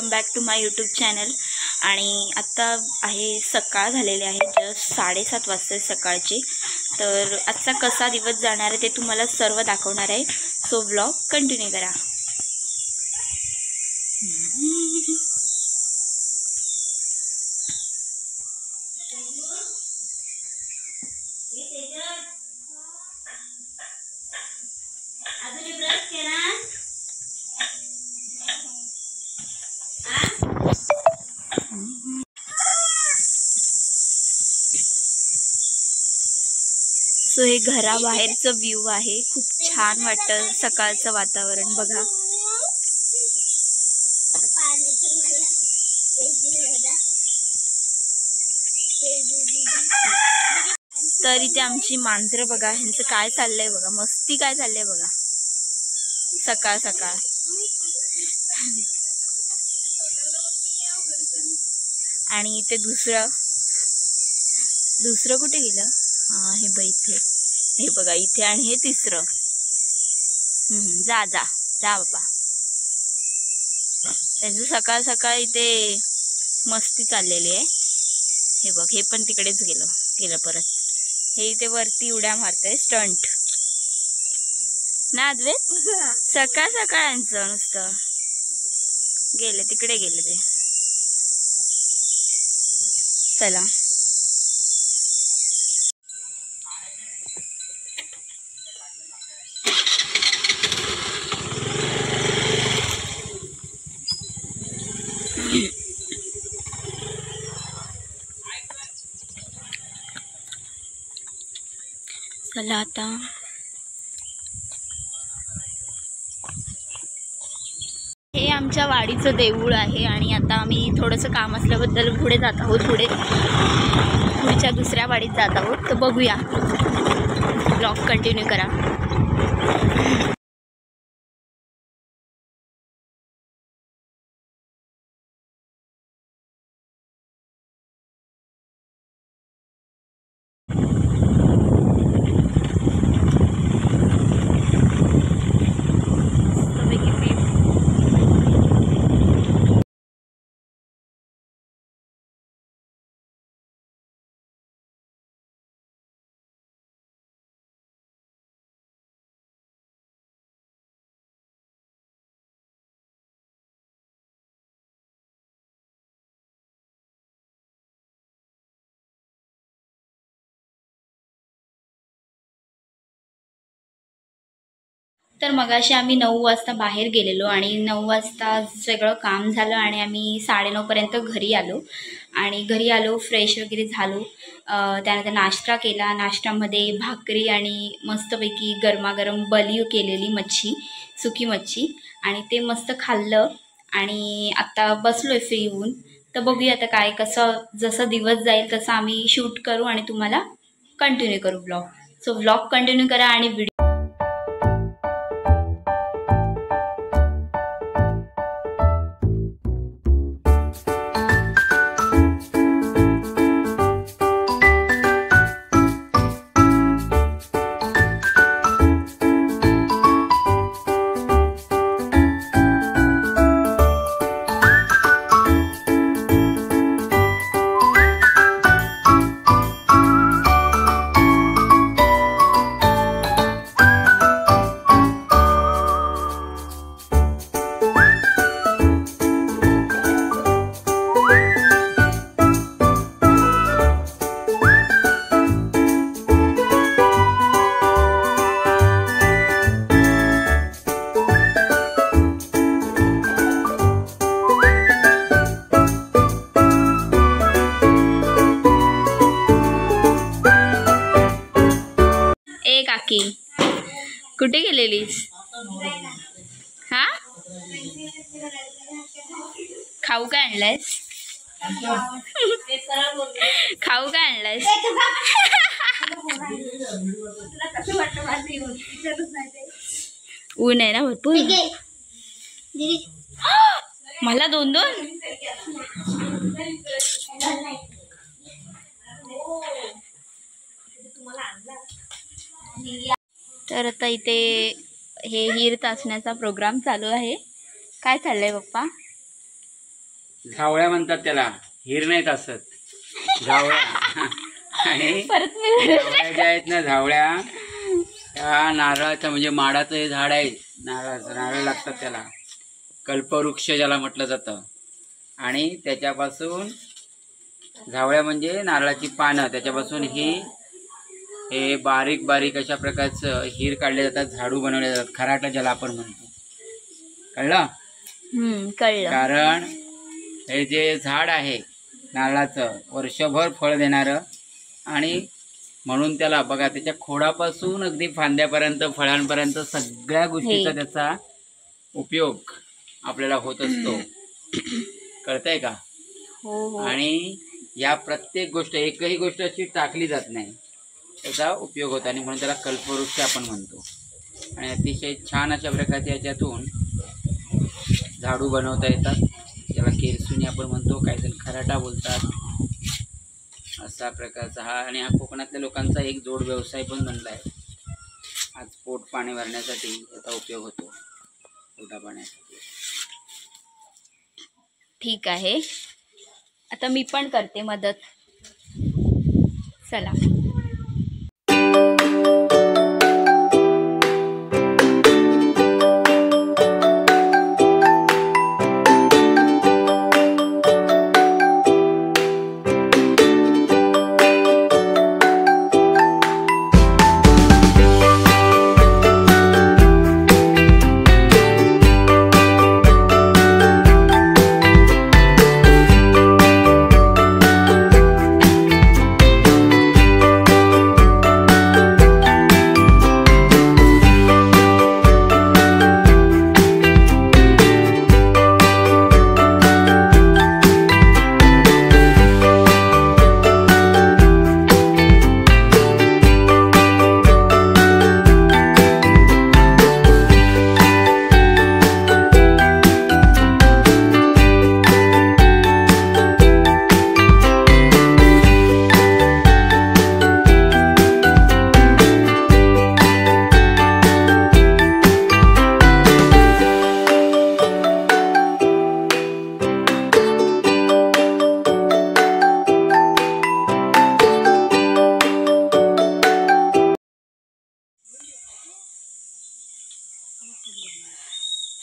Welcome back to my YouTube channel. आणि आत्ता आहे सकाळ झालेले आहे, जस्ट 7:30 वाजता सकाळचे। तर आजचा कसा दिवस जाणार आहे ते तुम्हाला सर्व दाखवणार आहे, सो व्लॉग कंटिन्यू करा। सो हे घराबाहेरचं व्ह्यू आहे, खूप छान वाटतं सकाळचं वातावरण बघा। तर इथे आमची मांजरं बघा, ह्यांचं काय चाललंय बघा, मस्ती काय चाललंय बघा सकाळ सकाळ। आणि इथे दुसरं कुठे गेलं? हा हे बघ इथे, हे बघा इथे, आणि हे तिसरं। जा जा जा बाबा, त्याचं सकाळ सकाळ इथे मस्ती चाललेली आहे। हे बघ, हे पण तिकडेच गेलं परत। हे इथे वरती उड्या मारतंय, स्टंट ना अद्वैत। सकाळ सकाळचं नुसतं तिकडे गेले ते। चला चला आता हे आमच्या वाडीचं देऊळ आहे। आणि आता आम्ही थोडंसं काम असल्याबद्दल पुढे जात आहोत, पुढच्या दुसऱ्या वाडीत जात आहोत। तर बघूया, ब्लॉग कंटिन्यू करा। तर मगाशी आम्ही 9 वाजता बाहेर गेलेलो आणि 9 वाजता सगळं काम झालं आणि आम्ही 9:30 पर्यंत घरी आलो। आणि घरी आलो, फ्रेश वगैरे झालो, त्यानंतर नाश्ता केला। नाश्त्यामध्ये भाकरी आणि मस्तपैकी गरमागरम बली केलेली मच्छी, सुकी मच्छी, आणि ते मस्त खाल्लं। आणि आता बसलोय फ्री होऊन। तर बघूया आता काय कसं, जसं दिवस जाईल तसं आम्ही शूट करू आणि तुम्हाला कंटिन्यू करू ब्लॉग। सो ब्लॉग कंटिन्यू करा आणि व्हिडिओ कुठे गेलेलीस? हा, खाऊ काय आणलायस? खाऊ काय आणलायस? ऊन आहे ना भरपूर। मला 2-2 तर आता इथे हे हीर तासण्याचा प्रोग्राम चालू आहे। काय चाललंय पप्पा? झावळ्या म्हणतात त्याला, हिर नाहीत असत झावळ्या. आणि झावळ्या ज्या आहेत ना, झावळ्या त्या नारळाचं म्हणजे माडाचं हे झाड आहे, नारळ लागतात त्याला, कल्पवृक्ष ज्याला म्हटलं जातं. आणि त्याच्यापासून झावळ्या म्हणजे नारळाची पानं, त्याच्यापासून हे बारीक बारीक अशा प्रकारचं हिर काढले जातात, झाडू बनवले जातात, खराटा ज्याला आपण म्हणतो. कळलं? कळलं. कारण हे जे झाड आहे नारळाचं वर्षभर फळ देणारं, आणि म्हणून त्याला बघा त्याच्या खोडापासून अगदी फांद्यापर्यंत फळांपर्यंत सगळ्या गोष्टीचा त्याचा उपयोग आपल्याला होत असतो. कळतंय का? हो. आणि या प्रत्येक गोष्ट, एकही गोष्ट अशी टाकली जात नाही, त्याचा उपयोग होतो. आणि म्हणून त्याला कल्पवृक्ष आपण म्हणतो. आणि अतिशय छान अशा प्रकारच्या याच्यातून झाडू बनवता येतात. त्याला केरसुनी आपण म्हणतो, काही जण खराटा बोलतात. असा प्रकारचा हा, आणि हा कोकणातल्या लोकांचा एक जोड व्यवसाय पण बनला आहे. आज पोट पाणी भरण्यासाठी याचा उपयोग होतो, पोटा पाण्यासाठी. ठीक आहे, आता मी पण करते मदत. चला.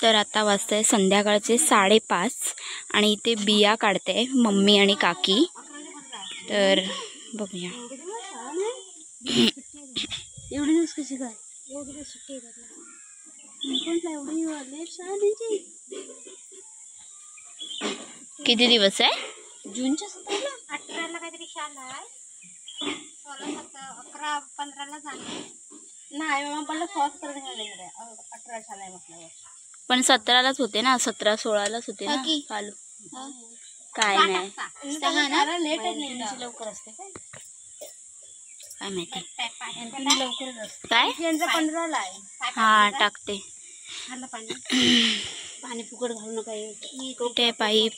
तर आता वाजताय संध्याकाळचे 5:30 आणि इथे बिया काढते मम्मी आणि काकी. तर बघूया. किती दिवस आहे? जूनच्या 18ला काहीतरी शाळा आहे, 11-15ला जाणार नाही. मग मला फर्स्ट पर्यंत 18 शाळा आहे म्हटल्यावर. पण 17लाच होते ना, 17-16लाच होते ना चालू. काय नाही लवकर असते काय माहिती लवकरच असते काय. 15ला आहे. हा टाकते पाणी फुकट घालू नका. कुठे पाईप.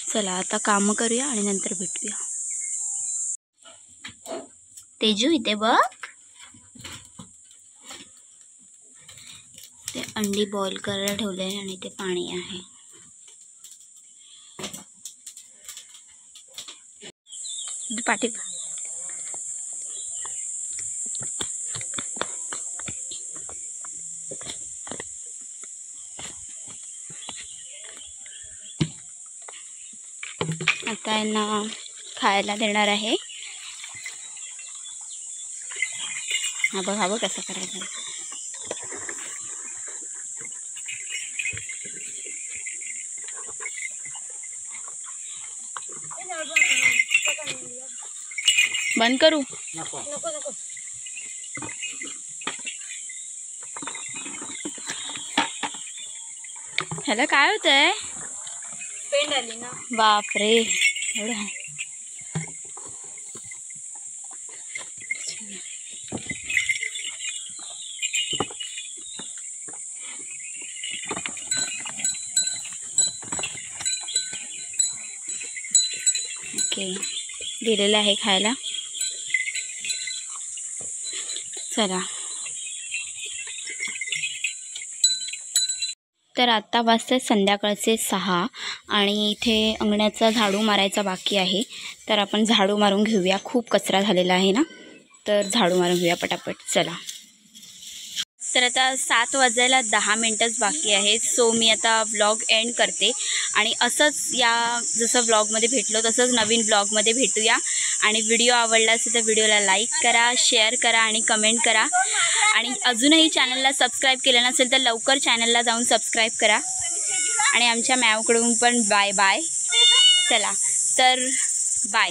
चला आता काम करूया आणि नंतर भेटूया. तेजू इथे बघ, ते अंडी बॉईल करायला ठेवले आहे आणि ते पाणी आहे. पाठी आता यांना खायला देणार आहे. हा बघ कसं करायचं. बंद करू नको. ह्याला काय होतंय? पेंड आली ना. बापरे एवढं. ओके, दिलेलं आहे खायला. चला, तर आत्ता वाजते संध्याकाळचे 6 आणि इथे अंगणाचा झाडू मारायचा बाकी आहे. तर आपण झाडू मारून घेऊया. खूप कचरा झालेला आहे ना, तर झाडू मारून घेऊया पटापट. चला, तर आता 7 वाजायला 10 मिनटंच बाकी आहेत. सो मी आता व्लॉग एंड करते आणि असंच जसं व्लॉगमध्ये भेटलो तसंच नवीन व्लॉगमध्ये भेटूया. आणि व्हिडिओ आवडला असेल तर व्हिडिओला लाईक करा, शेअर करा आणि कमेंट करा. आणि अजूनही चॅनलला सबस्क्राईब केलं नसेल तर लवकर चॅनलला जाऊन सबस्क्राईब करा. आणि आमच्या मॅवकडून पण बाय बाय. चला, तर बाय.